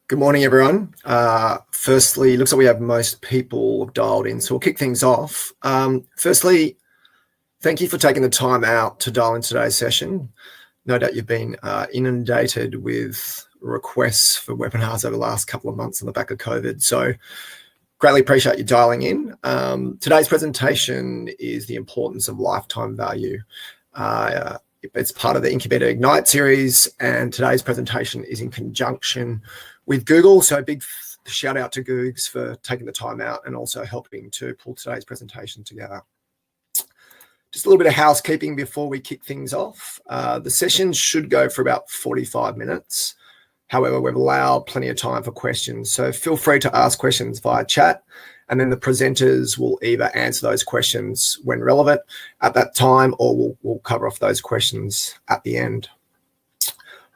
Good morning, everyone. Firstly, looks like we have most people dialed in, so we'll kick things off. Firstly, thank you for taking the time out to dial in today's session. No doubt you've been inundated with requests for webinars over the last couple of months on the back of COVID, so greatly appreciate you dialing in. Today's presentation is the importance of lifetime value. It's part of the Incubeta Ignite series, and today's presentation is in conjunction with Google. So big shout out to Googs for taking the time out and also helping to pull today's presentation together. Just a little bit of housekeeping before we kick things off. The session should go for about 45 minutes. However, we've allowed plenty of time for questions. So feel free to ask questions via chat, and then the presenters will either answer those questions when relevant at that time, or we'll cover off those questions at the end.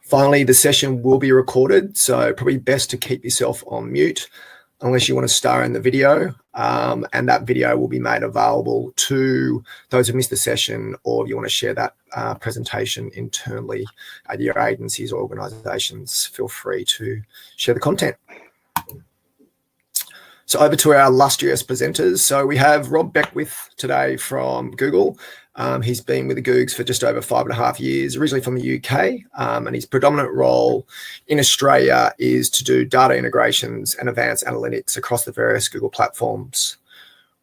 Finally, the session will be recorded, so probably best to keep yourself on mute unless you want to star in the video, and that video will be made available to those who missed the session, or if you want to share that presentation internally at your agencies or organisations, feel free to share the content. So over to our illustrious presenters. So we have Rob Beckwith today from Google. He's been with the Googs for just over 5.5 years, originally from the UK, and his predominant role in Australia is to do data integrations and advanced analytics across the various Google platforms.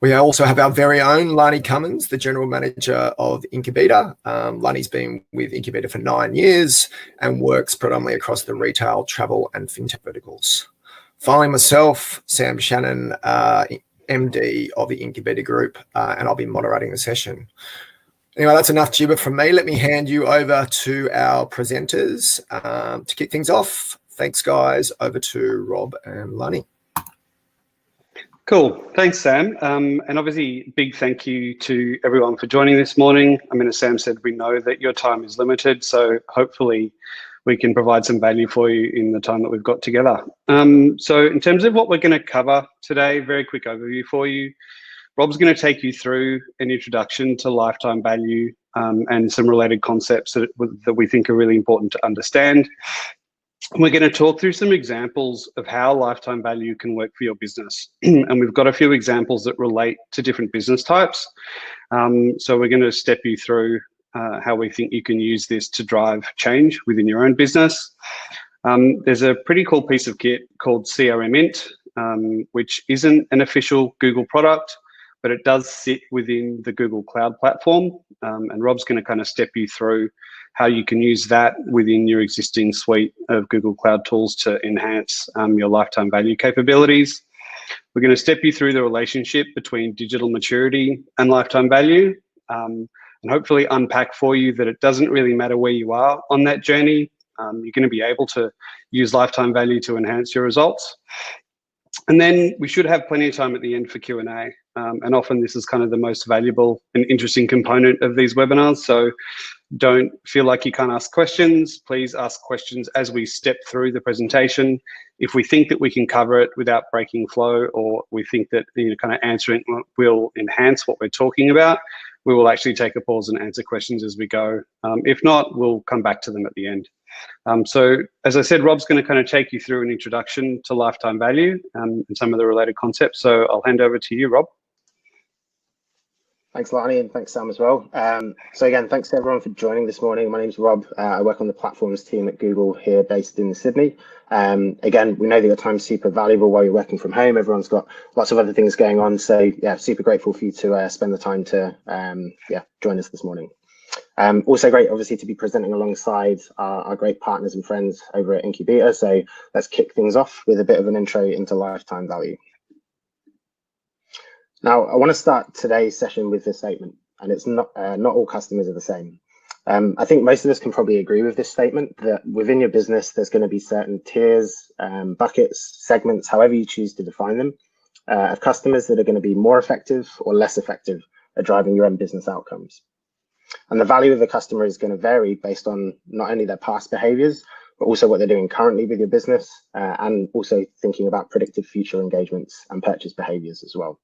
We also have our very own Lani Cummins, the General Manager of Incubeta. Lani's been with Incubeta for 9 years and works predominantly across the retail, travel and fintech verticals. Finally, myself, Sam Shennan, MD of the Incubeta Group, and I'll be moderating the session. Anyway, that's enough gibber from me. Let me hand you over to our presenters to kick things off. Thanks, guys. Over to Rob and Lani. Cool. Thanks, Sam. And obviously, big thank you to everyone for joining this morning. I mean, as Sam said, we know that your time is limited, so hopefully we can provide some value for you in the time that we've got together. So in terms of what we're going to cover today, very quick overview for you. Rob's going to take you through an introduction to lifetime value and some related concepts that we think are really important to understand. We're going to talk through some examples of how lifetime value can work for your business. And we've got a few examples that relate to different business types. So we're going to step you through how we think you can use this to drive change within your own business. There's a pretty cool piece of kit called CRMInt, which isn't an official Google product, but it does sit within the Google Cloud platform. And Rob's going to kind of step you through how you can use that within your existing suite of Google Cloud tools to enhance your lifetime value capabilities. We're going to step you through the relationship between digital maturity and lifetime value, and hopefully unpack for you that it doesn't really matter where you are on that journey. You're going to be able to use lifetime value to enhance your results. And then we should have plenty of time at the end for Q&A. And often this is kind of the most valuable and interesting component of these webinars. So don't feel like you can't ask questions. Please ask questions as we step through the presentation. If we think that we can cover it without breaking flow, or we think that kind of answering will enhance what we're talking about, we will actually take a pause and answer questions as we go. If not, we'll come back to them at the end. So as I said, Rob's going to kind of take you through an introduction to lifetime value and some of the related concepts. So I'll hand over to you, Rob. Thanks, Lani, and thanks, Sam, as well. So again, thanks to everyone for joining this morning. My name's Rob. I work on the platforms team at Google here based in Sydney. Again, we know that your time's super valuable while you're working from home. Everyone's got lots of other things going on. So yeah, super grateful for you to spend the time to join us this morning. Also great, obviously, to be presenting alongside our great partners and friends over at Incubeta. So let's kick things off with a bit of an intro into lifetime value. Now, I want to start today's session with this statement, and it's not all customers are the same. I think most of us can probably agree with this statement, that within your business, there's going to be certain tiers, buckets, segments, however you choose to define them, of customers that are going to be more effective or less effective at driving your own business outcomes. And the value of the customer is going to vary based on not only their past behaviors, but also what they're doing currently with your business, and also thinking about predictive future engagements and purchase behaviors as well.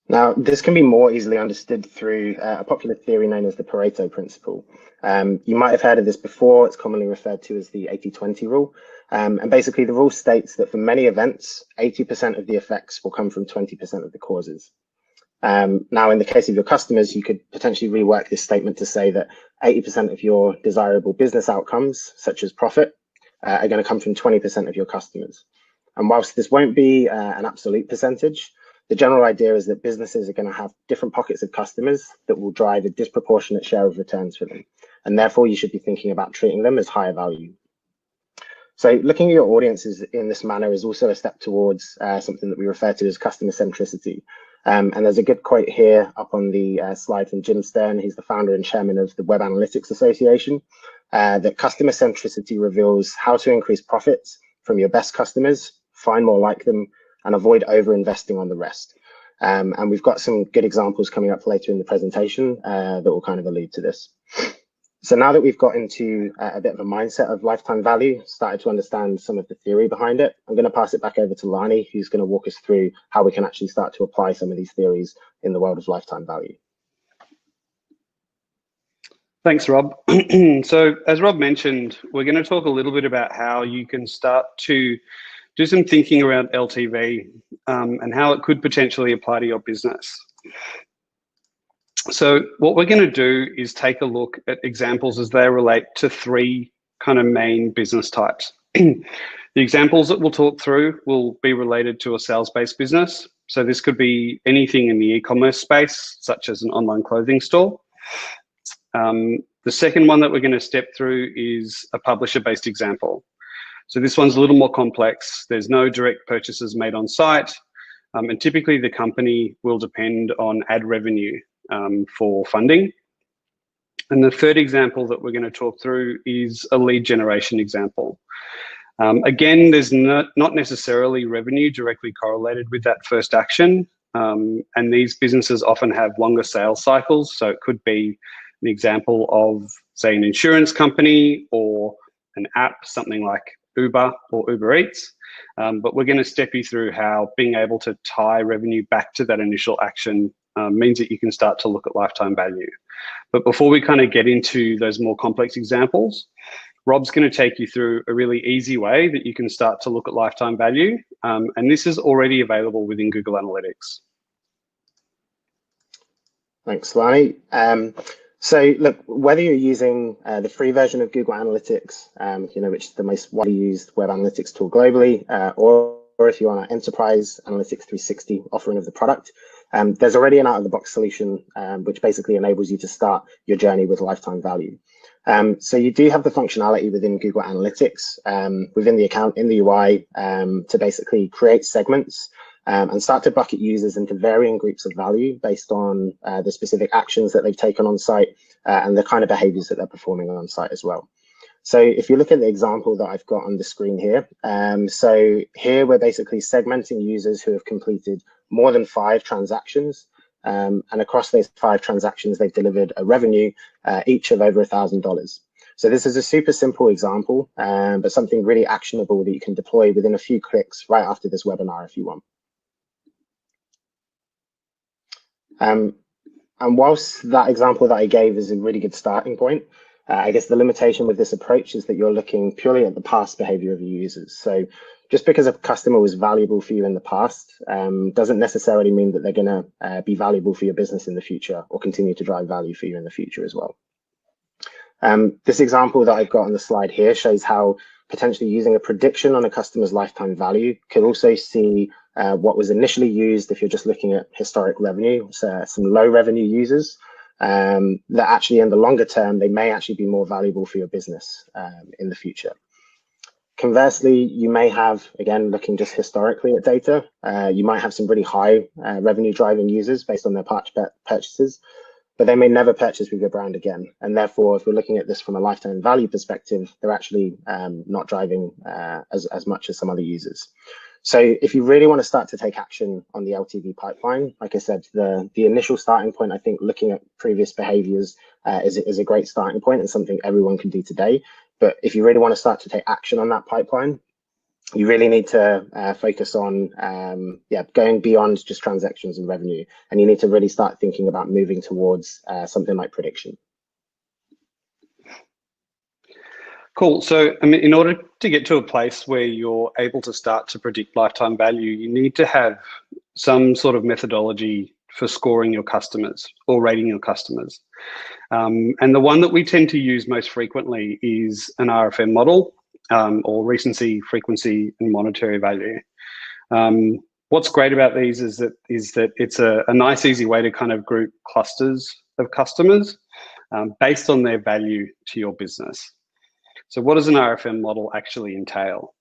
Now, this can be more easily understood through a popular theory known as the Pareto principle. You might have heard of this before. It's commonly referred to as the 80-20 rule. And basically, the rule states that for many events, 80% of the effects will come from 20% of the causes. Now, in the case of your customers, you could potentially rework this statement to say that 80% of your desirable business outcomes, such as profit, are going to come from 20% of your customers. And whilst this won't be an absolute percentage, the general idea is that businesses are going to have different pockets of customers that will drive a disproportionate share of returns for them. And therefore, you should be thinking about treating them as higher value. So looking at your audiences in this manner is also a step towards something that we refer to as customer centricity. And there's a good quote here up on the slide from Jim Stern. He's the founder and chairman of the Web Analytics Association, that customer centricity reveals how to increase profits from your best customers, find more like them, and avoid over-investing on the rest. And we've got some good examples coming up later in the presentation that will kind of allude to this. So now that we've got into a bit of a mindset of lifetime value, started to understand some of the theory behind it, I'm going to pass it back over to Lani, who's going to walk us through how we can actually start to apply some of these theories in the world of lifetime value. Thanks, Rob. So as Rob mentioned, we're going to talk a little bit about how you can start to do some thinking around LTV and how it could potentially apply to your business. So what we're going to do is take a look at examples as they relate to three kind of main business types. The examples that we'll talk through will be related to a sales-based business. So this could be anything in the e-commerce space, such as an online clothing store. The second one that we're going to step through is a publisher-based example. So this one's a little more complex. There's no direct purchases made on site, and typically the company will depend on ad revenue for funding. And the third example that we're going to talk through is a lead generation example. Again, there's not necessarily revenue directly correlated with that first action, and these businesses often have longer sales cycles. So it could be an example of, say, an insurance company or an app, something like Uber or Uber Eats. But we're going to step you through how being able to tie revenue back to that initial action means that you can start to look at lifetime value. But before we kind of get into those more complex examples, Rob's going to take you through a really easy way that you can start to look at lifetime value. And this is already available within Google Analytics. Thanks, Lani. So look, whether you're using the free version of Google Analytics, which is the most widely used web analytics tool globally, or if you're on our Enterprise Analytics 360 offering of the product, there's already an out-of-the-box solution which basically enables you to start your journey with lifetime value. So you do have the functionality within Google Analytics, within the account in the UI, to basically create segments and start to bucket users into varying groups of value based on the specific actions that they've taken on site and the kind of behaviors that they're performing on site as well. So if you look at the example that I've got on the screen here, so here we're basically segmenting users who have completed more than 5 transactions. And across those 5 transactions, they've delivered a revenue each of over $1,000. So this is a super simple example, but something really actionable that you can deploy within a few clicks right after this webinar if you want. And whilst that example that I gave is a really good starting point, I guess the limitation with this approach is that you're looking purely at the past behavior of your users. So just because a customer was valuable for you in the past doesn't necessarily mean that they're going to be valuable for your business in the future or continue to drive value for you in the future as well. This example that I've got on the slide here shows how potentially using a prediction on a customer's lifetime value could also see what was initially used if you're just looking at historic revenue, so some low revenue users, that actually in the longer term, they may actually be more valuable for your business in the future. Conversely, you may have, again, looking just historically at data, you might have some really high revenue driving users based on their purchases, but they may never purchase with your brand again. And therefore, if we're looking at this from a lifetime value perspective, they're actually not driving as much as some other users. So if you really want to start to take action on the LTV pipeline, like I said, the initial starting point, I think looking at previous behaviors is a great starting point and something everyone can do today. But if you really want to start to take action on that pipeline, You really need to focus on going beyond just transactions and revenue, and you need to really start thinking about moving towards something like prediction. Cool. So, I mean, in order to get to a place where you're able to start to predict lifetime value, you need to have some sort of methodology for scoring your customers or rating your customers. And the one that we tend to use most frequently is an RFM model, or recency, frequency, and monetary value. What's great about these is that it's a nice, easy way to kind of group clusters of customers based on their value to your business. So what does an RFM model actually entail?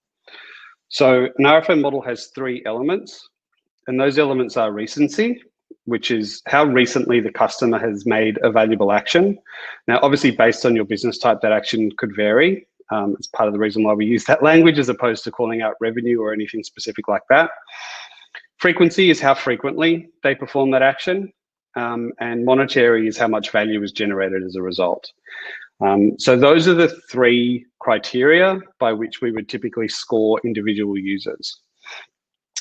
So an RFM model has 3 elements, and those elements are recency, which is how recently the customer has made a valuable action. Now, obviously, based on your business type, that action could vary. It's part of the reason why we use that language as opposed to calling out revenue or anything specific like that. Frequency is how frequently they perform that action, and monetary is how much value is generated as a result. So those are the 3 criteria by which we would typically score individual users.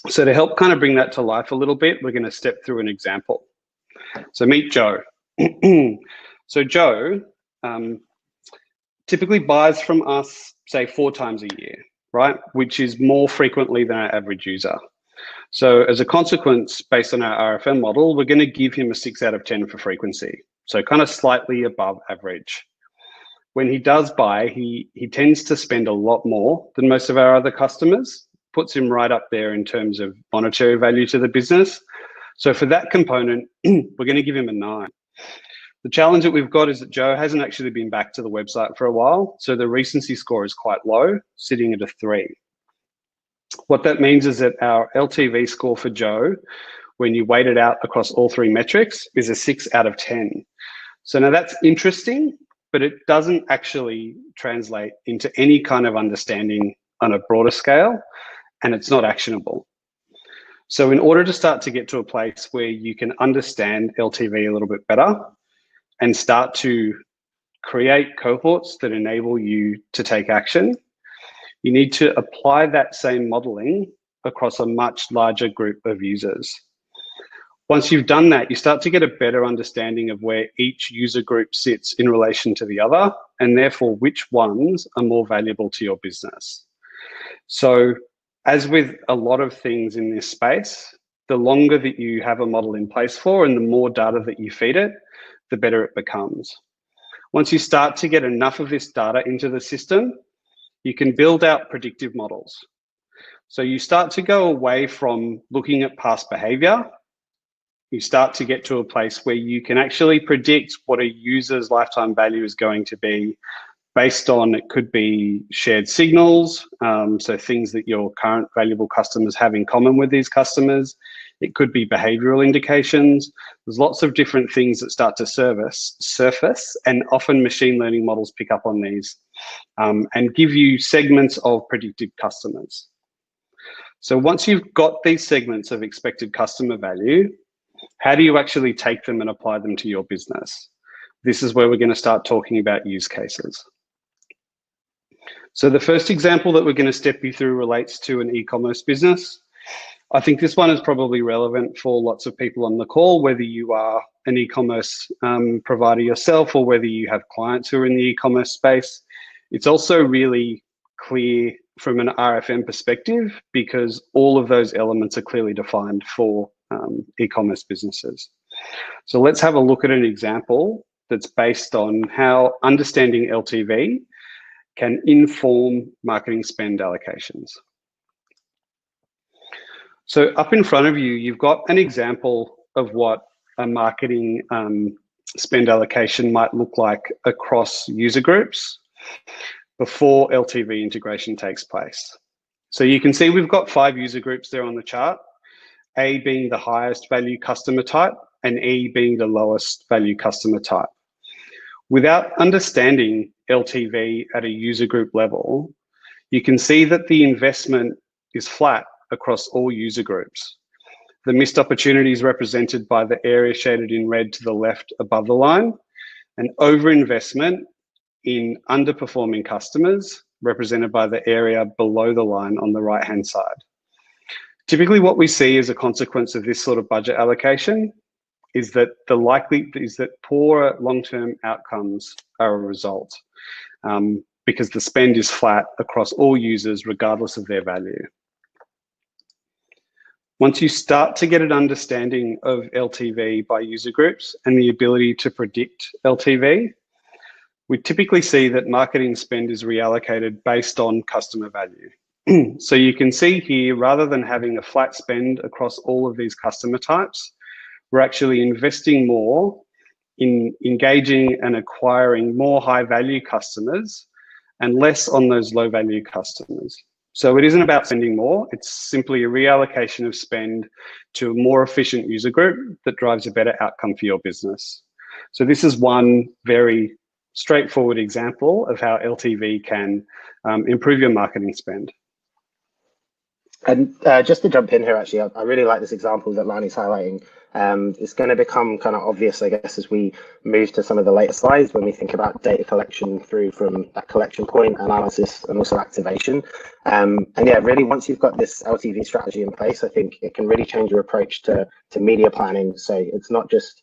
So to help kind of bring that to life a little bit, we're going to step through an example. So meet Joe. So Joe typically buys from us, say, 4 times a year, right? Which is more frequently than our average user. So as a consequence, based on our RFM model, we're going to give him a 6 out of 10 for frequency. So kind of slightly above average. When he does buy, he tends to spend a lot more than most of our other customers, puts him right up there in terms of monetary value to the business. So for that component, we're going to give him a 9. The challenge that we've got is that Joe hasn't actually been back to the website for a while, so the recency score is quite low, sitting at a 3. What that means is that our LTV score for Joe, when you weight it out across all 3 metrics, is a 6 out of 10. So now that's interesting, but it doesn't actually translate into any kind of understanding on a broader scale, and it's not actionable. So in order to start to get to a place where you can understand LTV a little bit better and start to create cohorts that enable you to take action, you need to apply that same modeling across a much larger group of users. Once you've done that, you start to get a better understanding of where each user group sits in relation to the other, and therefore which ones are more valuable to your business. So as with a lot of things in this space, the longer that you have a model in place for and the more data that you feed it, the better it becomes. Once you start to get enough of this data into the system, you can build out predictive models. So you start to go away from looking at past behavior. You start to get to a place where you can actually predict what a user's lifetime value is going to be based on, it could be shared signals, so things that your current valuable customers have in common with these customers. It could be behavioral indications. There's lots of different things that start to surface, and often machine learning models pick up on these and give you segments of predicted customers. So once you've got these segments of expected customer value, how do you actually take them and apply them to your business? This is where we're going to start talking about use cases. So the first example that we're going to step you through relates to an e-commerce business. I think this one is probably relevant for lots of people on the call, whether you are an e-commerce provider yourself or whether you have clients who are in the e-commerce space. It's also really clear from an RFM perspective because all of those elements are clearly defined for e-commerce businesses. So let's have a look at an example that's based on how understanding LTV can inform marketing spend allocations. So up in front of you, you've got an example of what a marketing spend allocation might look like across user groups before LTV integration takes place. So you can see we've got 5 user groups there on the chart, A being the highest value customer type and E being the lowest value customer type. Without understanding LTV at a user group level, you can see that the investment is flat across all user groups. The missed opportunities represented by the area shaded in red to the left above the line, and overinvestment in underperforming customers represented by the area below the line on the right-hand side. Typically, what we see as a consequence of this sort of budget allocation is that poor long-term outcomes are a result, because the spend is flat across all users regardless of their value. Once you start to get an understanding of LTV by user groups and the ability to predict LTV, we typically see that marketing spend is reallocated based on customer value. So you can see here, rather than having a flat spend across all of these customer types, we're actually investing more in engaging and acquiring more high-value customers and less on those low-value customers. So it isn't about spending more, it's simply a reallocation of spend to a more efficient user group that drives a better outcome for your business. So this is one very straightforward example of how LTV can improve your marketing spend. And just to jump in here, actually, I really like this example that Lani's highlighting. It's going to become kind of obvious, I guess, as we move to some of the later slides when we think about data collection through from that collection point, analysis, and also activation. And yeah, really, once you've got this LTV strategy in place, I think it can really change your approach to media planning. So it's not just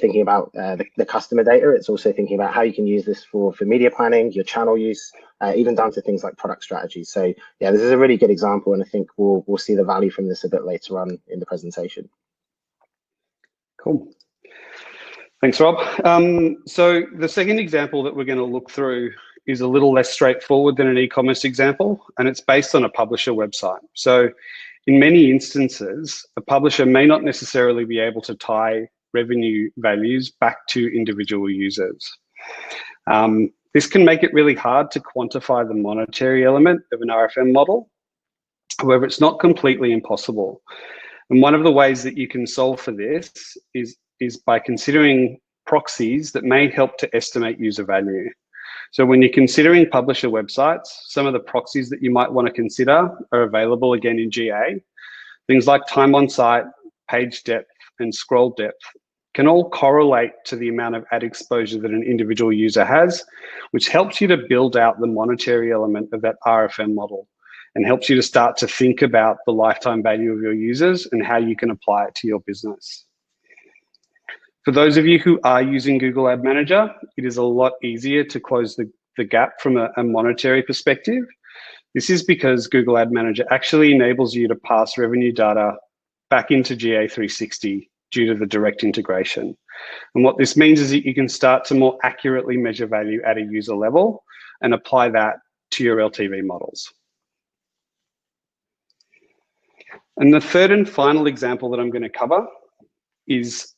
thinking about the customer data, it's also thinking about how you can use this for media planning, your channel use, even down to things like product strategy. So yeah, this is a really good example, and I think we'll see the value from this a bit later on in the presentation. Cool. Thanks, Rob. So the second example that we're going to look through is a little less straightforward than an e-commerce example, and it's based on a publisher website. So in many instances, a publisher may not necessarily be able to tie revenue values back to individual users. This can make it really hard to quantify the monetary element of an RFM model. However, it's not completely impossible. And one of the ways that you can solve for this is by considering proxies that may help to estimate user value. So when you're considering publisher websites, some of the proxies that you might want to consider are available again in GA. Things like time on site, page depth, and scroll depth can all correlate to the amount of ad exposure that an individual user has, which helps you to build out the monetary element of that RFM model and helps you to start to think about the lifetime value of your users and how you can apply it to your business. For those of you who are using Google Ad Manager, it is a lot easier to close the gap from a monetary perspective. This is because Google Ad Manager actually enables you to pass revenue data back into GA360 due to the direct integration. And what this means is that you can start to more accurately measure value at a user level and apply that to your LTV models. And the third and final example that I'm going to cover is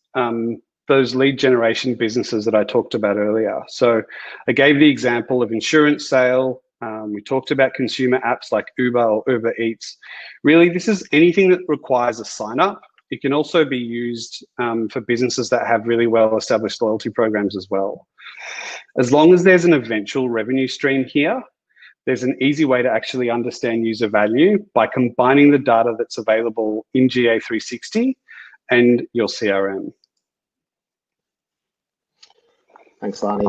those lead generation businesses that I talked about earlier. So I gave the example of insurance sale. We talked about consumer apps like Uber or Uber Eats. Really, this is anything that requires a sign up. It can also be used for businesses that have really well-established loyalty programs as well. As long as there's an eventual revenue stream here, there's an easy way to actually understand user value by combining the data that's available in GA360 and your CRM. Thanks, Lani.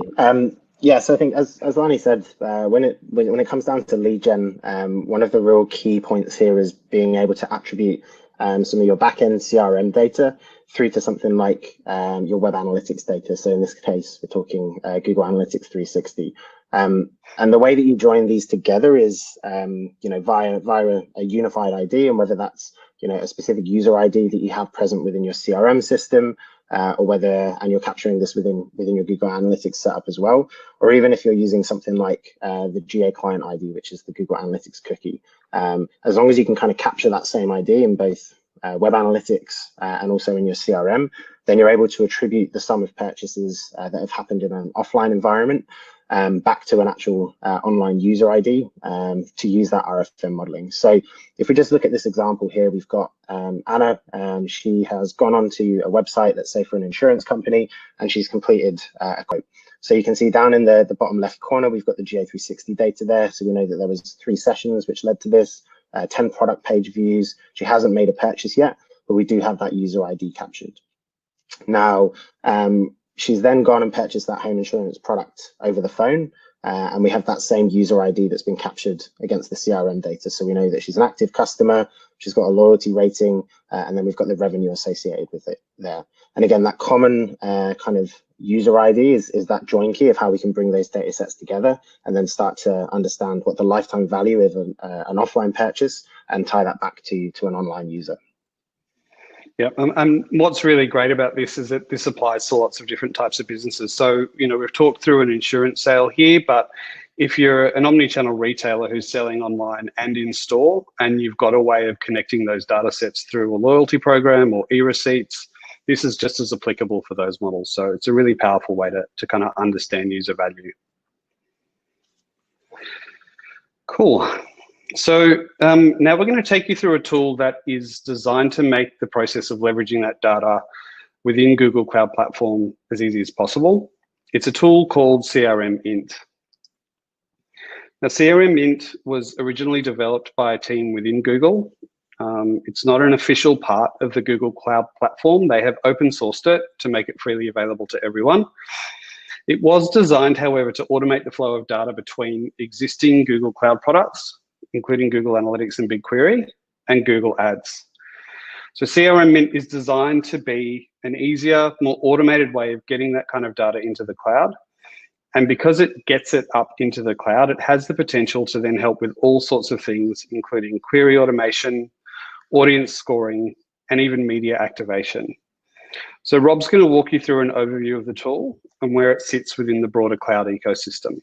Yeah, so I think as Lani said, when it comes down to lead gen, one of the real key points here is being able to attribute some of your back-end CRM data through to something like your web analytics data. So in this case, we're talking Google Analytics 360. And the way that you join these together is, via a unified ID, and whether that's, a specific user ID that you have present within your CRM system, or and you're capturing this within your Google Analytics setup as well, or even if you're using something like the GA client ID, which is the Google Analytics cookie. As long as you can kind of capture that same ID in both web analytics and also in your CRM, then you're able to attribute the sum of purchases that have happened in an offline environment back to an actual online user ID to use that RFM modeling. So if we just look at this example here, we've got Anna. She has gone onto a website, let's say for an insurance company, and she's completed a quote. So you can see down in the bottom left corner, we've got the GA360 data there. So we know that there was 3 sessions which led to this, 10 product page views. She hasn't made a purchase yet, but we do have that user ID captured. Now, she's then gone and purchased that home insurance product over the phone. and we have that same user ID that's been captured against the CRM data. So we know that she's an active customer, she's got a loyalty rating, and then we've got the revenue associated with it there. And again, that common kind of user ID is that join key of how we can bring those data sets together and then start to understand what the lifetime value of an offline purchase and tie that back to an online user. Yeah, and what's really great about this is that this applies to lots of different types of businesses. So, you know, we've talked through an insurance sale here, but if you're an omni-channel retailer who's selling online and in store, and you've got a way of connecting those data sets through a loyalty program or e-receipts, this is just as applicable for those models. So it's a really powerful way to kind of understand user value. Cool. So now we're going to take you through a tool that is designed to make the process of leveraging that data within Google Cloud Platform as easy as possible. It's a tool called CRMInt. Now, CRMInt was originally developed by a team within Google. It's not an official part of the Google Cloud Platform. They have open sourced it to make it freely available to everyone. It was designed, however, to automate the flow of data between existing Google Cloud products, including Google Analytics and BigQuery, and Google Ads. So CRMInt is designed to be an easier, more automated way of getting that kind of data into the cloud. And because it gets it up into the cloud, it has the potential to then help with all sorts of things, including query automation, audience scoring, and even media activation. So Rob's going to walk you through an overview of the tool and where it sits within the broader cloud ecosystem.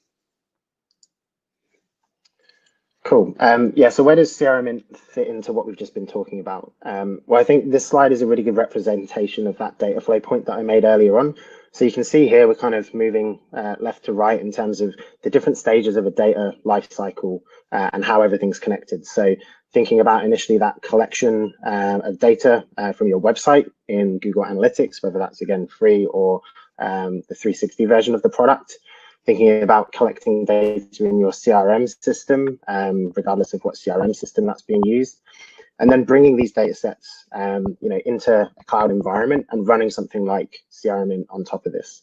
Cool. Yeah, so where does CRMInt fit into what we've just been talking about? Well, I think this slide is a really good representation of that data flow point that I made earlier on. So you can see here we're kind of moving left to right in terms of the different stages of a data life cycle and how everything's connected. So thinking about initially that collection of data from your website in Google Analytics, whether that's again free or the 360 version of the product. Thinking about collecting data in your CRM system, regardless of what CRM system that's being used, and then bringing these data sets, into a cloud environment and running something like CRMInt on top of this.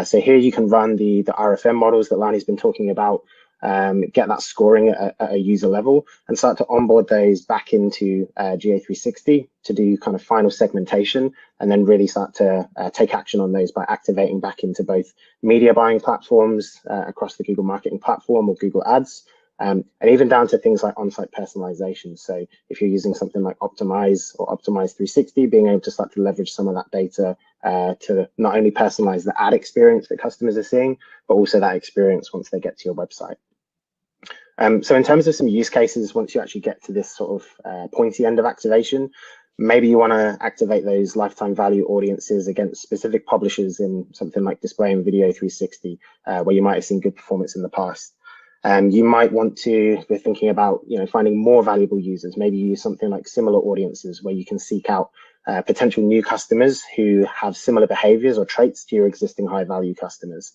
So here you can run the RFM models that Lani's been talking about, get that scoring at a user level, and start to onboard those back into GA360 to do kind of final segmentation, and then really start to take action on those by activating back into both media buying platforms across the Google Marketing Platform or Google Ads, and even down to things like on-site personalization. So if you're using something like Optimize or Optimize 360, being able to start to leverage some of that data to not only personalize the ad experience that customers are seeing, but also that experience once they get to your website. So in terms of some use cases, once you actually get to this sort of pointy end of activation, maybe you want to activate those lifetime value audiences against specific publishers in something like Display and Video 360, where you might have seen good performance in the past. You might want to be thinking about finding more valuable users. Maybe use something like similar audiences where you can seek out potential new customers who have similar behaviors or traits to your existing high value customers.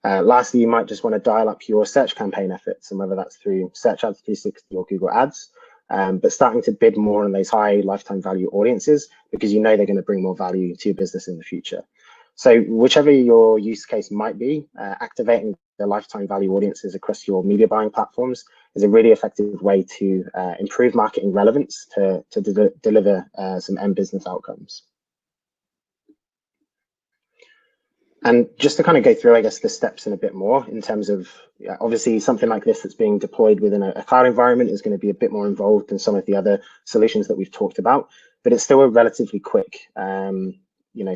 Lastly, you might just want to dial up your search campaign efforts, and whether that's through Search Ads 360 or Google Ads, but starting to bid more on those high lifetime value audiences because they're going to bring more value to your business in the future. So whichever your use case might be, activating the lifetime value audiences across your media buying platforms is a really effective way to improve marketing relevance to deliver some end business outcomes. And just to kind of go through, I guess, the steps in a bit more in terms of, obviously something like this that's being deployed within a cloud environment is going to be a bit more involved than some of the other solutions that we've talked about, but it's still a relatively quick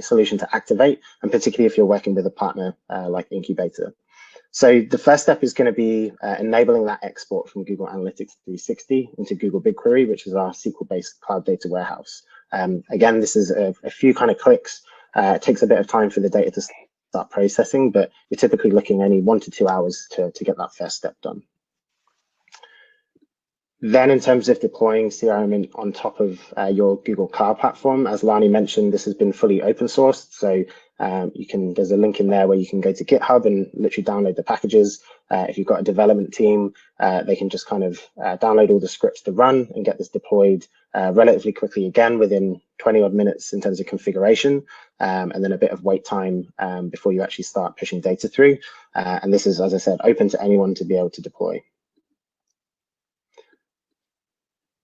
solution to activate, and particularly if you're working with a partner like Incubeta. So the first step is going to be enabling that export from Google Analytics 360 into Google BigQuery, which is our SQL-based cloud data warehouse. Again, this is a few kind of clicks. It takes a bit of time for the data to start processing, but you're typically looking only 1 to 2 hours to get that first step done. Then in terms of deploying CRMInt on top of your Google Cloud platform, as Lani mentioned, this has been fully open sourced. So there's a link in there where you can go to GitHub and literally download the packages. If you've got a development team, they can just kind of download all the scripts to run and get this deployed relatively quickly, again, within 20 odd minutes in terms of configuration, and then a bit of wait time before you actually start pushing data through. And this is, as I said, open to anyone to be able to deploy.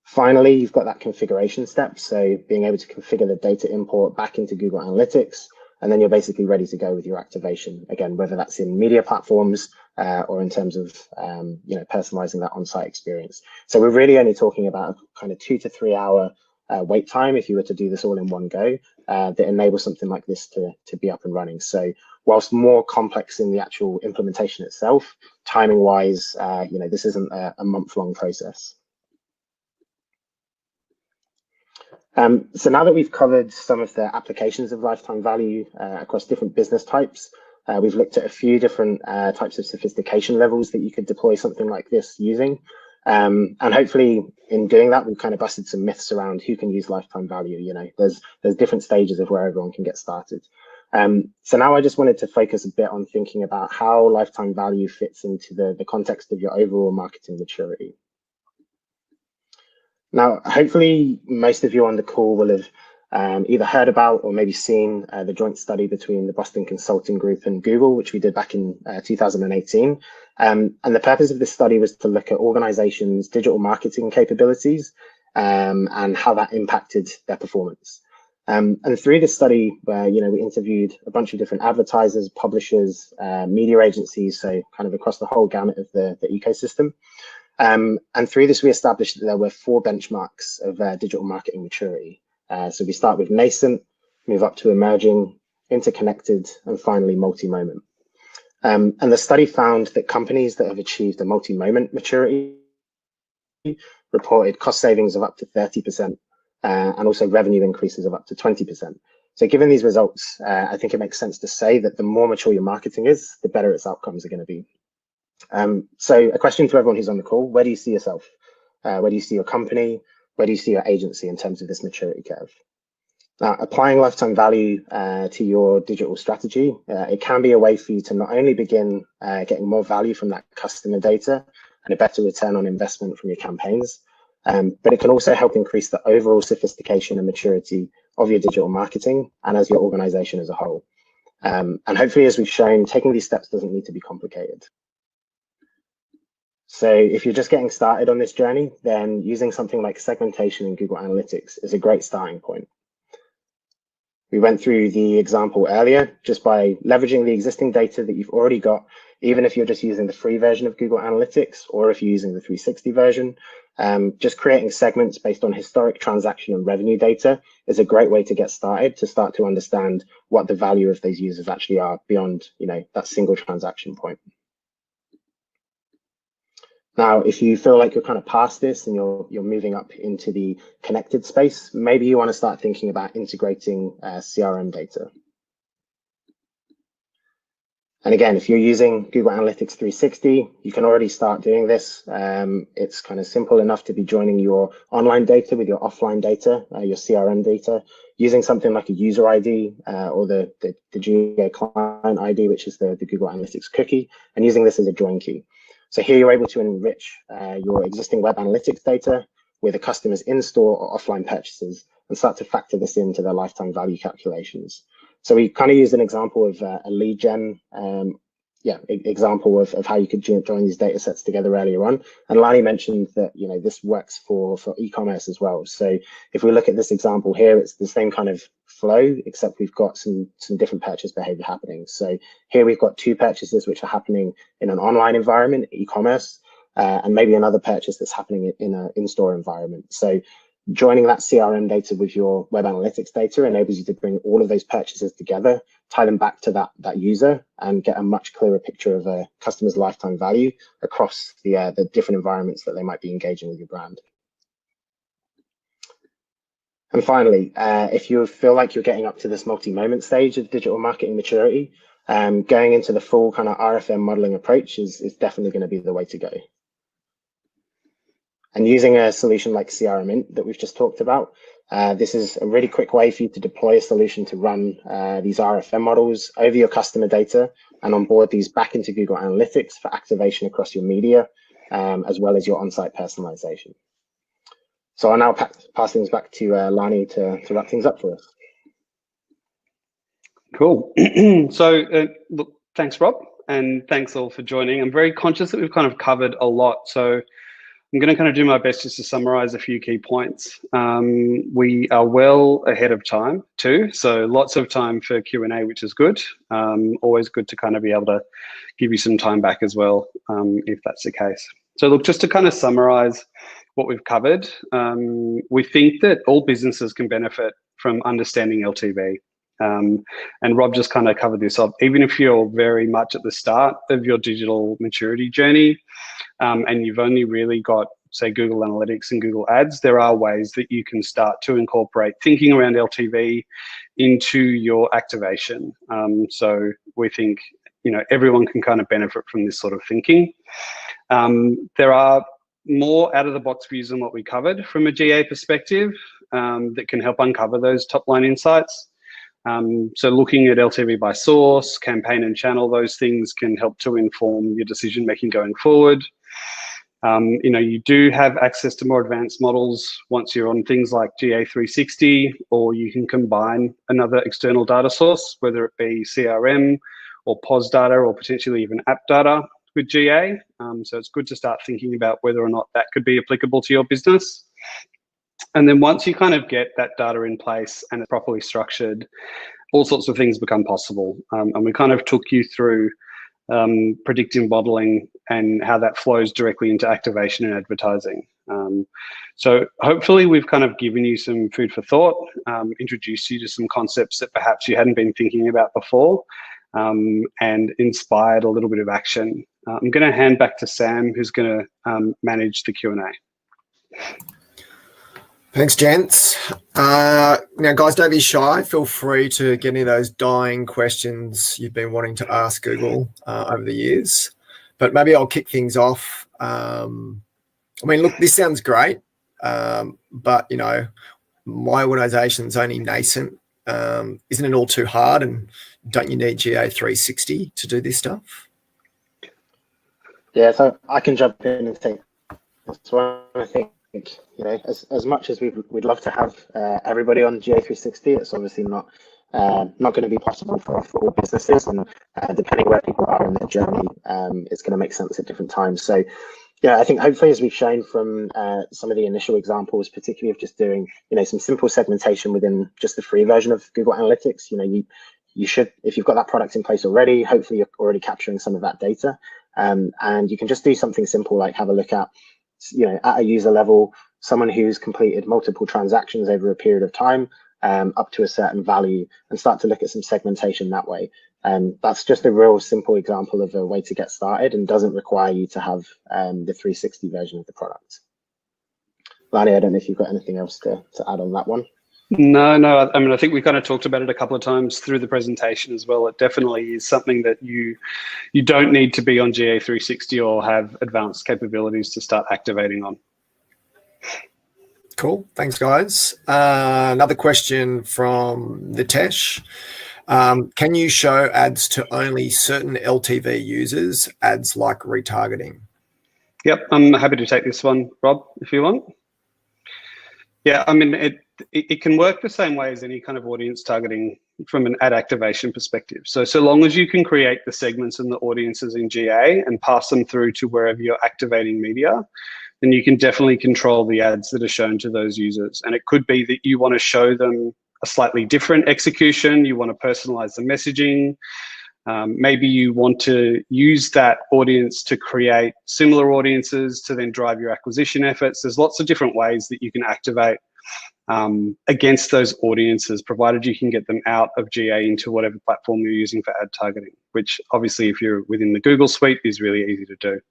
Finally, you've got that configuration step. So being able to configure the data import back into Google Analytics, and then you're basically ready to go with your activation. Again, whether that's in media platforms or in terms of personalizing that on-site experience. So we're really only talking about a kind of 2 to 3 hour wait time if you were to do this all in one go that enables something like this to be up and running. So whilst more complex in the actual implementation itself, timing-wise, this isn't a month-long process. So now that we've covered some of the applications of lifetime value across different business types, we've looked at a few different types of sophistication levels that you could deploy something like this using. And hopefully in doing that, we've kind of busted some myths around who can use lifetime value. There's different stages of where everyone can get started. So now I just wanted to focus a bit on thinking about how lifetime value fits into the context of your overall marketing maturity. Now, hopefully, most of you on the call will have either heard about or maybe seen the joint study between the Boston Consulting Group and Google, which we did back in 2018. And the purpose of this study was to look at organizations' digital marketing capabilities and how that impacted their performance. And through this study, where we interviewed a bunch of different advertisers, publishers, media agencies, so kind of across the whole gamut of the ecosystem. And through this, we established that there were 4 benchmarks of digital marketing maturity. So we start with nascent, move up to emerging, interconnected, and finally multi-moment. And the study found that companies that have achieved a multi-moment maturity reported cost savings of up to 30% and also revenue increases of up to 20%. So given these results, I think it makes sense to say that the more mature your marketing is, the better its outcomes are going to be. So a question to everyone who's on the call: where do you see yourself? Where do you see your company? Where do you see your agency in terms of this maturity curve? Now, applying lifetime value to your digital strategy, it can be a way for you to not only begin getting more value from that customer data and a better return on investment from your campaigns, but it can also help increase the overall sophistication and maturity of your digital marketing and as your organization as a whole. And hopefully, as we've shown, taking these steps doesn't need to be complicated. So if you're just getting started on this journey, then using something like segmentation in Google Analytics is a great starting point. We went through the example earlier, just by leveraging the existing data that you've already got, even if you're just using the free version of Google Analytics, or if you're using the 360 version, just creating segments based on historic transaction and revenue data is a great way to get started, to start to understand what the value of those users actually are beyond, that single transaction point. Now, if you feel like you're kind of past this and you're moving up into the connected space, maybe you want to start thinking about integrating CRM data. And again, if you're using Google Analytics 360, you can already start doing this. It's kind of simple enough to be joining your online data with your offline data, your CRM data, using something like a user ID or the GA client ID, which is the Google Analytics cookie, and using this as a join key. So here you're able to enrich your existing web analytics data with a customer's in-store or offline purchases and start to factor this into their lifetime value calculations. So we kind of used an example of a lead gen example of how you could join these data sets together earlier on. And Lani mentioned that this works for e-commerce as well. So if we look at this example here, it's the same kind of flow, except we've got some different purchase behavior happening. So here we've got 2 purchases which are happening in an online environment, e-commerce, and maybe another purchase that's happening in an in-store environment. So joining that CRM data with your web analytics data enables you to bring all of those purchases together, tie them back to that user, and get a much clearer picture of a customer's lifetime value across the different environments that they might be engaging with your brand. And finally, if you feel like you're getting up to this multi-moment stage of digital marketing maturity, going into the full kind of RFM modeling approach is definitely going to be the way to go. And using a solution like CRMInt that we've just talked about, this is a really quick way for you to deploy a solution to run these RFM models over your customer data and onboard these back into Google Analytics for activation across your media, as well as your on-site personalization. So I'll now pass things back to Lani to wrap things up for us. Cool. So look, thanks, Rob, and thanks all for joining. I'm very conscious that we've kind of covered a lot, so I'm going to kind of do my best just to summarize a few key points. We are well ahead of time too, so lots of time for Q&A, which is good. Always good to kind of be able to give you some time back as well, if that's the case. So look, just to kind of summarize what we've covered, we think that all businesses can benefit from understanding LTV. And Rob just kind of covered this off. Even if you're very much at the start of your digital maturity journey, and you've only really got, say, Google Analytics and Google Ads, there are ways that you can start to incorporate thinking around LTV into your activation. So we think, you know, everyone can kind of benefit from this sort of thinking. There are more out-of-the-box views than what we covered from a GA perspective that can help uncover those top-line insights. So looking at LTV by source, campaign and channel, those things can help to inform your decision-making going forward. You know, you do have access to more advanced models once you're on things like GA360, or you can combine another external data source, whether it be CRM or POS data or potentially even app data with GA. So it's good to start thinking about whether or not that could be applicable to your business. And then once you kind of get that data in place and it's properly structured, all sorts of things become possible. And we kind of took you through predictive modeling and how that flows directly into activation and advertising. So hopefully we've kind of given you some food for thought, introduced you to some concepts that perhaps you hadn't been thinking about before, and inspired a little bit of action. I'm going to hand back to Sam, who's going to manage the Q&A. Thanks, gents. Now, guys, don't be shy. Feel free to get any of those dying questions you've been wanting to ask Google over the years. But maybe I'll kick things off. I mean, look, this sounds great, but, you know, my organization's only nascent. Isn't it all too hard? And don't you need GA360 to do this stuff? Yeah, so I can jump in and think that's one. I think, you know, as much as we'd love to have everybody on GA360, it's obviously not going to be possible for all businesses, and depending where people are in their journey, it's going to make sense at different times. So, yeah, I think hopefully, as we've shown from some of the initial examples, particularly of just doing, you know, some simple segmentation within just the free version of Google Analytics, you know, you should, if you've got that product in place already, hopefully you're already capturing some of that data, and you can just do something simple like have a look at, you know, at a user level, someone who's completed multiple transactions over a period of time up to a certain value, and start to look at some segmentation that way. That's just a real simple example of a way to get started and doesn't require you to have the 360 version of the product. Lani, I don't know if you've got anything else to add on that one. No. I mean, I think we kind of talked about it a couple of times through the presentation as well. It definitely is something that you don't need to be on GA360 or have advanced capabilities to start activating on. Cool. Thanks, guys. Another question from Nitesh. Can you show ads to only certain LTV users, ads like retargeting? Yep, I'm happy to take this one, Rob, if you want. Yeah, I mean, it can work the same way as any kind of audience targeting from an ad activation perspective. So long as you can create the segments and the audiences in GA and pass them through to wherever you're activating media, then you can definitely control the ads that are shown to those users. And it could be that you want to show them a slightly different execution, you want to personalize the messaging, maybe you want to use that audience to create similar audiences to then drive your acquisition efforts. There's lots of different ways that you can activate against those audiences, provided you can get them out of GA into whatever platform you're using for ad targeting, which obviously if you're within the Google suite is really easy to do.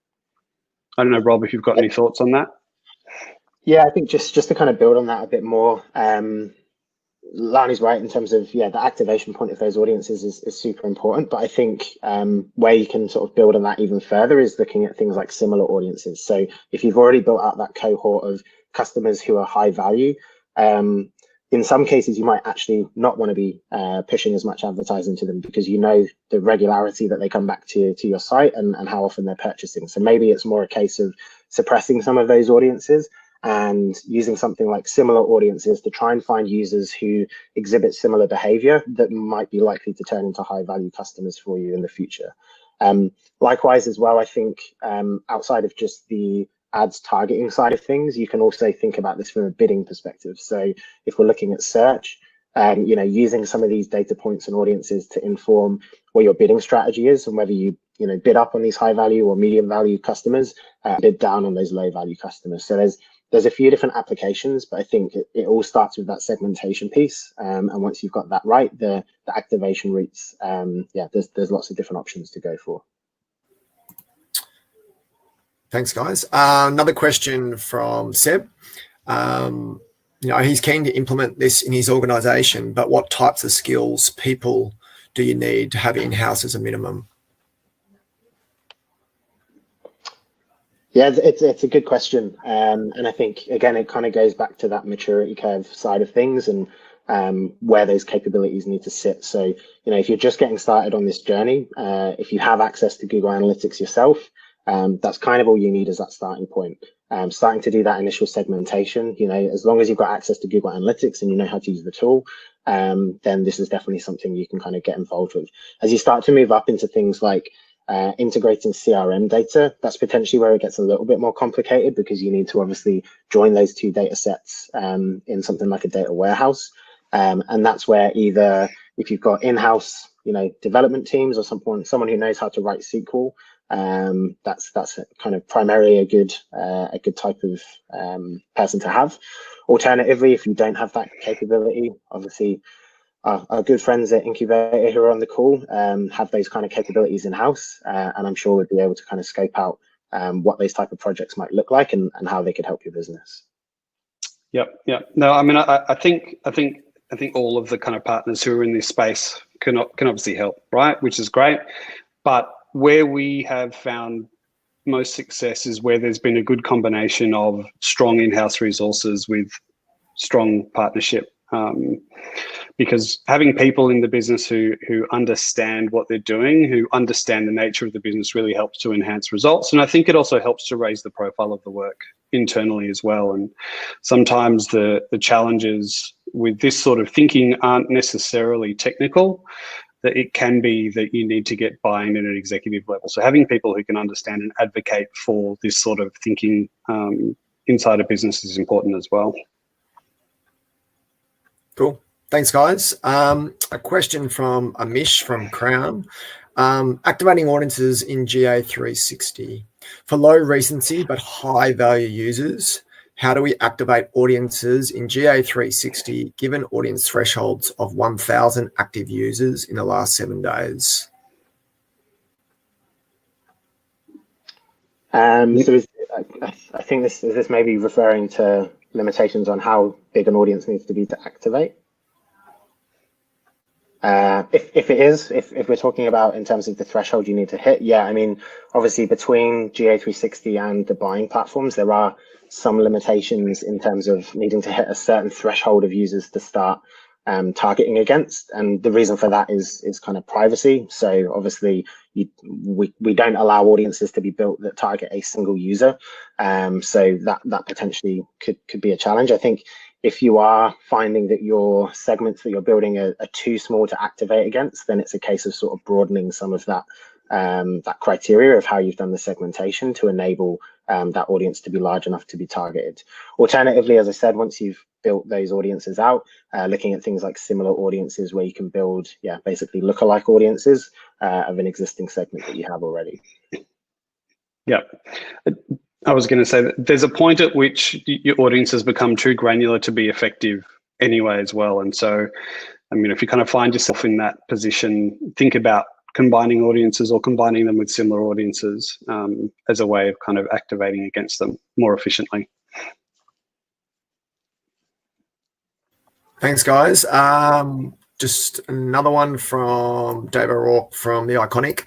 I don't know, Rob, if you've got any thoughts on that. Yeah, I think just to kind of build on that a bit more, Lani's right in terms of, the activation point of those audiences is super important. But I think where you can sort of build on that even further is looking at things like similar audiences. So if you've already built out that cohort of customers who are high value, in some cases, you might actually not want to be pushing as much advertising to them because you know the regularity that they come back to your site and how often they're purchasing. So maybe it's more a case of suppressing some of those audiences and using something like similar audiences to try and find users who exhibit similar behavior that might be likely to turn into high value customers for you in the future. Likewise as well, I think outside of just the ads targeting side of things, you can also think about this from a bidding perspective. So if we're looking at search, using some of these data points and audiences to inform what your bidding strategy is and whether you bid up on these high value or medium value customers, bid down on those low value customers. So there's a few different applications, but I think it all starts with that segmentation piece. And once you've got that right, the activation routes, there's lots of different options to go for. Thanks, guys. Another question from Seb. He's keen to implement this in his organization, but what types of skills, people do you need to have in-house as a minimum? Yeah, it's a good question. And I think, again, it kind of goes back to that maturity curve side of things and where those capabilities need to sit. So, if you're just getting started on this journey, if you have access to Google Analytics yourself, that's kind of all you need as that starting point. Starting to do that initial segmentation, as long as you've got access to Google Analytics and you know how to use the tool, then this is definitely something you can kind of get involved with. As you start to move up into things like integrating CRM data, that's potentially where it gets a little bit more complicated because you need to obviously join those two data sets in something like a data warehouse. And that's where either if you've got in-house, development teams or someone who knows how to write SQL, that's kind of primarily a good type of person to have. Alternatively, if you don't have that capability, obviously our good friends at Incubeta who are on the call have those kind of capabilities in-house, and I'm sure we'd be able to kind of scope out what those type of projects might look like and how they could help your business. Yep. No, I mean, I think all of the kind of partners who are in this space can obviously help, right? Which is great, but where we have found most success is where there's been a good combination of strong in-house resources with strong partnership. Because having people in the business who understand what they're doing, who understand the nature of the business really helps to enhance results. And I think it also helps to raise the profile of the work internally as well. And sometimes the challenges with this sort of thinking aren't necessarily technical, that it can be that you need to get buy-in at an executive level. So having people who can understand and advocate for this sort of thinking inside a business is important as well. Cool. Thanks, guys. A question from Amish from Crown. Activating audiences in GA360. For low recency but high value users, how do we activate audiences in GA360 given audience thresholds of 1,000 active users in the last 7 days? So I think this may be referring to limitations on how big an audience needs to be to activate. If we're talking about in terms of the threshold you need to hit, yeah, I mean, obviously between GA360 and the buying platforms, there are some limitations in terms of needing to hit a certain threshold of users to start targeting against. And the reason for that is kind of privacy. So obviously we don't allow audiences to be built that target a single user. So that potentially could be a challenge. I think if you are finding that your segments that you're building are too small to activate against, then it's a case of sort of broadening some of that that criteria of how you've done the segmentation to enable that audience to be large enough to be targeted. Alternatively, as I said, once you've built those audiences out, looking at things like similar audiences where you can build, basically lookalike audiences of an existing segment that you have already. Yeah. I was going to say that there's a point at which your audiences become too granular to be effective anyway as well. And so, I mean, if you kind of find yourself in that position, think about combining audiences or combining them with similar audiences as a way of kind of activating against them more efficiently. Thanks, guys. Just another one from Dave O'Rourke from The Iconic.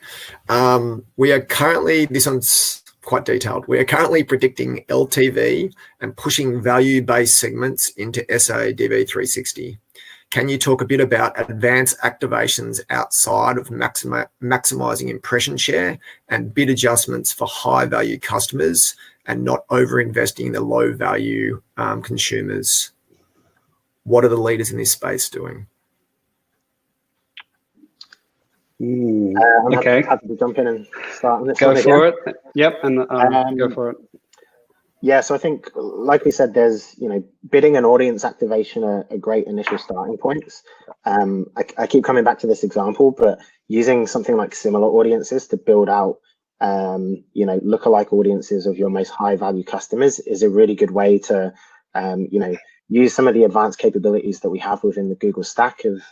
We are currently, this one's quite detailed, we are currently predicting LTV and pushing value-based segments into SADV360. Can you talk a bit about advanced activations outside of maximizing impression share and bid adjustments for high-value customers and not over-investing in the low-value consumers? What are the leaders in this space doing? Okay. Happy to jump in and start on this. Go for it. Yep, and go for it. Yeah, so I think, like we said, there's, bidding and audience activation are great initial starting points. I keep coming back to this example, but using something like similar audiences to build out, lookalike audiences of your most high value customers is a really good way to, use some of the advanced capabilities that we have within the Google stack of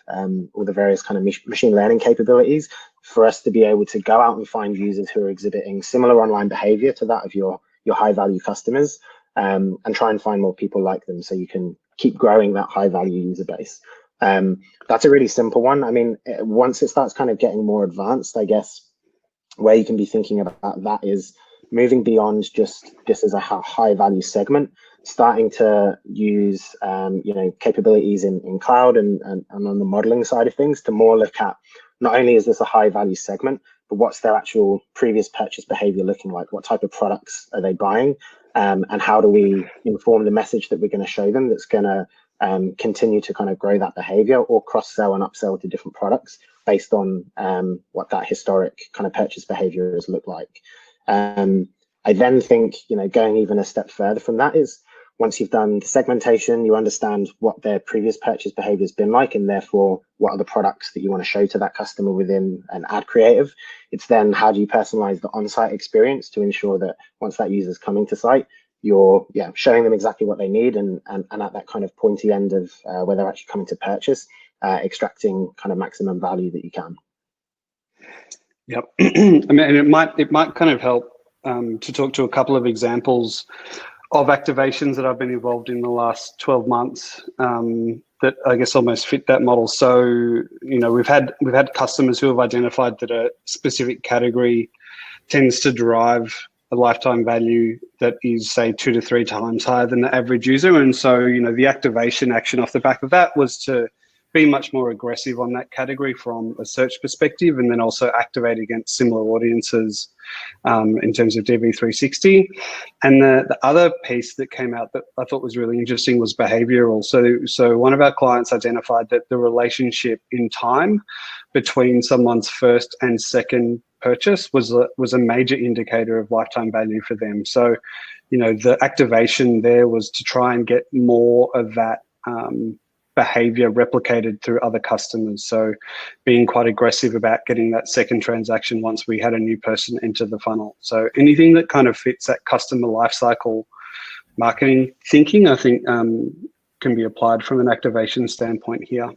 all the various kind of machine learning capabilities for us to be able to go out and find users who are exhibiting similar online behavior to that of your high value customers, and try and find more people like them so you can keep growing that high value user base. That's a really simple one. I mean, once it starts kind of getting more advanced, I guess where you can be thinking about that is moving beyond just this as a high value segment, starting to use capabilities in cloud and on the modeling side of things to more look at not only is this a high value segment, but what's their actual previous purchase behavior looking like? What type of products are they buying? And how do we inform the message that we're going to show them that's going to continue to kind of grow that behavior or cross-sell and upsell to different products based on what that historic kind of purchase behavior has looked like. I then think, going even a step further from that is once you've done the segmentation, you understand what their previous purchase behavior has been like, and therefore what are the products that you want to show to that customer within an ad creative. It's then how do you personalize the on-site experience to ensure that once that user's coming to site, you're showing them exactly what they need and at that kind of pointy end of where they're actually coming to purchase, extracting kind of maximum value that you can. Yep. I mean, and it might kind of help to talk to a couple of examples of activations that I've been involved in the last 12 months that I guess almost fit that model. So, we've had customers who have identified that a specific category tends to derive a lifetime value that is, say, 2 to 3 times higher than the average user. And so, the activation action off the back of that was to be much more aggressive on that category from a search perspective, and then also activate against similar audiences in terms of DV360. And the other piece that came out that I thought was really interesting was behavioral. So one of our clients identified that the relationship in time between someone's first and second purchase was a major indicator of lifetime value for them. So, the activation there was to try and get more of that behavior replicated through other customers. So being quite aggressive about getting that second transaction once we had a new person enter the funnel. So anything that kind of fits that customer lifecycle marketing thinking, I think can be applied from an activation standpoint here.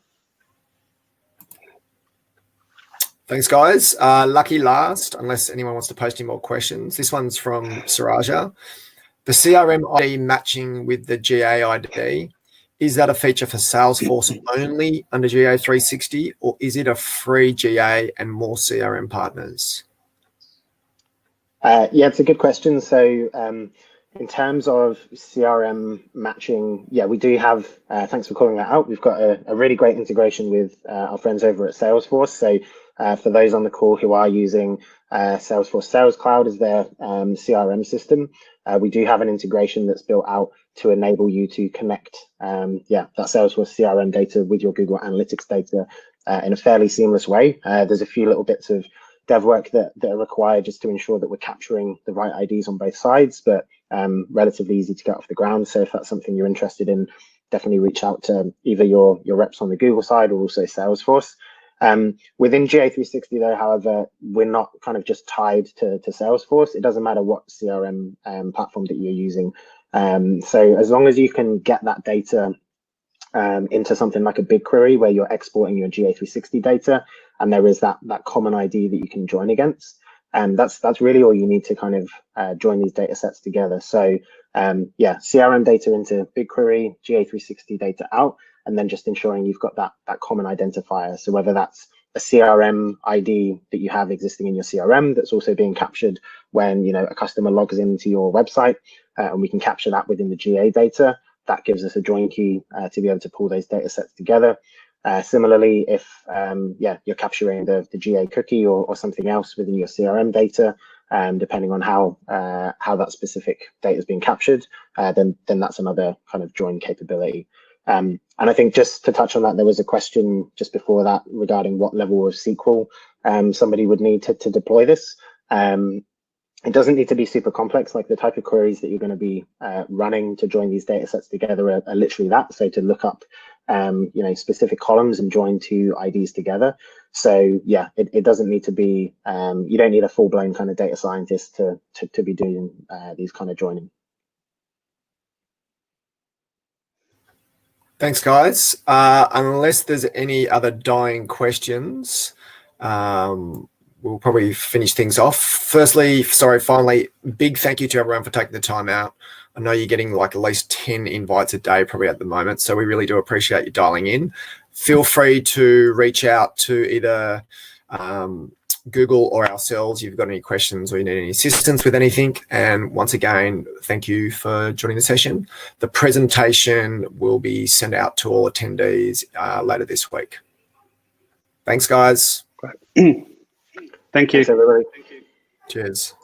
Thanks, guys. Lucky last, unless anyone wants to post any more questions. This one's from Siraja. The CRM ID matching with the GA ID, is that a feature for Salesforce only under GA360, or is it a free GA and more CRM partners? Yeah, it's a good question. So in terms of CRM matching, yeah, we do have, thanks for calling that out. We've got a really great integration with our friends over at Salesforce. So for those on the call who are using Salesforce Sales Cloud as their CRM system, we do have an integration that's built out to enable you to connect that Salesforce CRM data with your Google Analytics data in a fairly seamless way. There's a few little bits of dev work that are required just to ensure that we're capturing the right IDs on both sides, but relatively easy to get off the ground. So if that's something you're interested in, definitely reach out to either your reps on the Google side or also Salesforce. Within GA360 though, however, we're not kind of just tied to Salesforce. It doesn't matter what CRM platform that you're using. So as long as you can get that data into something like a BigQuery where you're exporting your GA360 data, and there is that common ID that you can join against, that's really all you need to kind of join these data sets together. So CRM data into BigQuery, GA360 data out, and then just ensuring you've got that common identifier. So whether that's a CRM ID that you have existing in your CRM that's also being captured when a customer logs into your website, and we can capture that within the GA data. That gives us a join key to be able to pull those data sets together. Similarly, if you're capturing the GA cookie or something else within your CRM data, depending on how that specific data is being captured, then that's another kind of join capability. And I think just to touch on that, there was a question just before that regarding what level of SQL somebody would need to deploy this. It doesn't need to be super complex. Like the type of queries that you're going to be running to join these data sets together are literally that. So to look up specific columns and join two IDs together. So yeah, it doesn't need to be, you don't need a full-blown kind of data scientist to be doing these kind of joining. Thanks, guys. Unless there's any other dying questions, we'll probably finish things off. Finally, big thank you to everyone for taking the time out. I know you're getting like at least 10 invites a day probably at the moment, so we really do appreciate you dialing in. Feel free to reach out to either Google or ourselves if you've got any questions or you need any assistance with anything. And once again, thank you for joining the session. The presentation will be sent out to all attendees later this week. Thanks, guys. Thank you. Thanks, everybody. Cheers.